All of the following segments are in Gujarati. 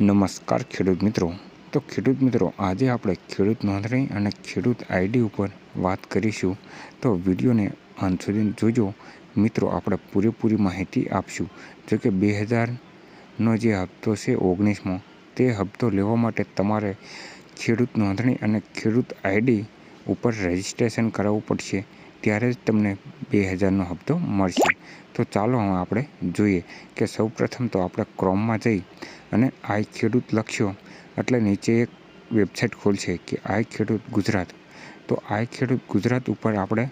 નમસ્કાર ખેડૂત મિત્રો। તો ખેડૂત મિત્રો, આજે આપણે ખેડૂત નોંધણી અને ખેડૂત આઈડી ઉપર વાત કરીશું। તો વિડીયોને અંત સુધી જોજો મિત્રો, આપણે પૂરેપૂરી માહિતી આપશું। જો કે 2000નો જે હપ્તો છે 19મો, તે હપ્તો લેવા માટે તમારે ખેડૂત નોંધણી અને ખેડૂત આઈડી ઉપર રજિસ્ટ્રેશન કરાવવું પડશે, ત્યારે જ તમને 2000નો હપ્તો મળશે। તો ચાલો હવે આપણે જોઈએ કે સૌપ્રથમ તો આપણે ક્રોમમાં જઈ અને આઈ ખેડૂત લખશો એટલે નીચે એક વેબસાઇટ ખોલશે કે આઈ ખેડૂત ગુજરાત। તો આઈ ખેડૂત ગુજરાત ઉપર આપણે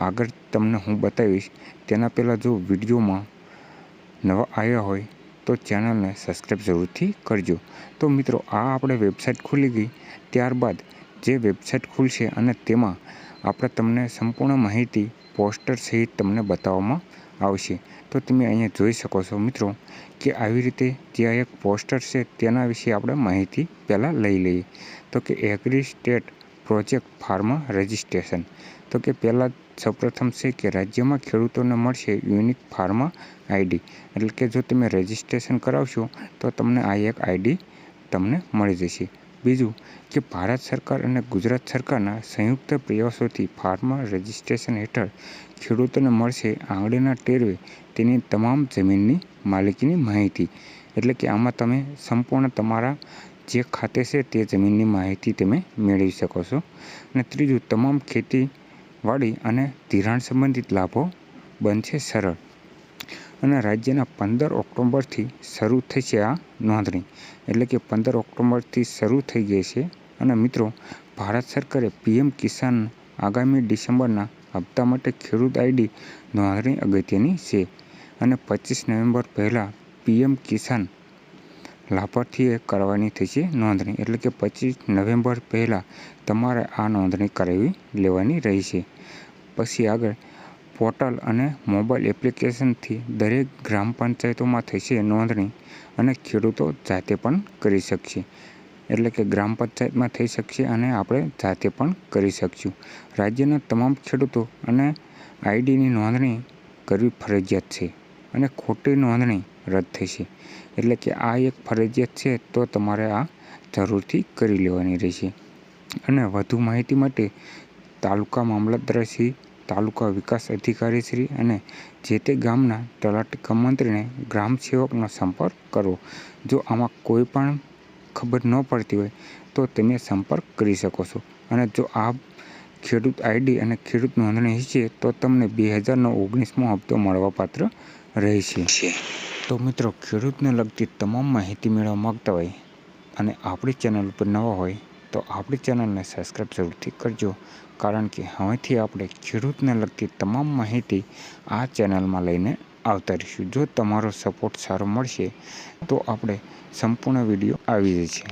આગળ તમને હું બતાવીશ। તેના પહેલાં જો વિડીયોમાં નવા આવ્યા હોય તો ચેનલને સબસ્ક્રાઈબ જરૂરથી કરજો। તો મિત્રો, આ આપણે વેબસાઇટ ખુલી ગઈ, ત્યારબાદ જે વેબસાઇટ ખુલશે અને તેમાં આપણે તમને સંપૂર્ણ માહિતી પોસ્ટર સહિત તમને બતાવવામાં આવશે। તો તમે અહીંયા જોઈ શકો છો મિત્રો કે આવી રીતે જ્યાં એક પોસ્ટર છે તેના વિશે આપણે માહિતી પહેલાં લઈ લઈએ। તો કે agri state project farmer registration. તો કે પહેલાં સૌપ્રથમ છે કે રાજ્યમાં ખેડૂતોને મળશે યુનિક ફાર્મર આઈડી, એટલે કે જો તમે રજિસ્ટ્રેશન કરાવશો તો તમને આ એક આઈડી તમને મળી જશે। બીજું કે ભારત સરકાર અને ગુજરાત સરકારના સંયુક્ત પ્રયાસોથી ફાર્મર રજિસ્ટ્રેશન હેઠળ ખેડૂતોને મળશે આંગળીના ટેરવે તેની તમામ જમીનની માલિકીની માહિતી, એટલે કે આમાં તમે સંપૂર્ણ તમારા જે ખાતે છે તે જમીનની માહિતી તમે મેળવી શકો છો। અને ત્રીજું, તમામ ખેતીવાડી અને ધિરાણ સંબંધિત લાભો બનશે સરળ। અને રાજ્યના 15 ઓક્ટોબરથી શરૂ થશે આ નોંધણી, એટલે કે 15 ઓક્ટોબરથી શરૂ થઈ ગઈ છે। અને મિત્રો, ભારત સરકારે પીએમ કિસાન આગામી ડિસેમ્બરના હપ્તા માટે ખેડૂત આઈડી નોંધણી અગત્યની છે અને 25 નવેમ્બર પહેલાં પીએમ કિસાન લાભાર્થીએ કરવાની થશે નોંધણી, એટલે કે 25 નવેમ્બર પહેલાં તમારે આ નોંધણી કરાવી લેવાની રહેશે। પછી આગળ પોર્ટલ અને મોબાઈલ એપ્લિકેશનથી દરેક ગ્રામ પંચાયતોમાં થશે નોંધણી અને ખેડૂતો જાતે પણ કરી શકશે, એટલે કે ગ્રામ પંચાયતમાં થઈ શકશે અને આપણે જાતે પણ કરી શકશું। રાજ્યના તમામ ખેડૂતો અને આઈડીની નોંધણી કરવી ફરજિયાત છે અને ખોટી નોંધણી રદ થશે, એટલે કે આ એક ફરજિયાત છે તો તમારે આ જરૂરથી કરી લેવાની રહેશે। અને વધુ માહિતી માટે તાલુકા મામલતદારશ્રી, તાલુકા વિકાસ અધિકારીશ્રી અને જે તે ગામના તલાટી કમ મંત્રીને ગ્રામ સેવકનો સંપર્ક કરવો। જો આમાં કોઈ પણ ખબર ન પડતી હોય તો તમે સંપર્ક કરી શકો છો। અને જો આ ખેડૂત આઈડી અને ખેડૂત નોંધણી હશે તો તમને 2000નો 19મો હપ્તો મળવાપાત્ર રહેશે। તો મિત્રો, ખેડૂતને લગતી તમામ માહિતી મેળવવા માંગતા હોય અને આપણી ચેનલ ઉપર નવા હોય તો આપણી ચેનલને સબસ્ક્રાઈબ જરૂરથી કરજો, કારણ કે હવેથી આપણે ખેડૂતને લગતી તમામ માહિતી આ ચેનલમાં લઈને આવતા રહીશું। જો તમારો સપોર્ટ સારો મળશે તો આપણે સંપૂર્ણ વિડીયો આવી જશે।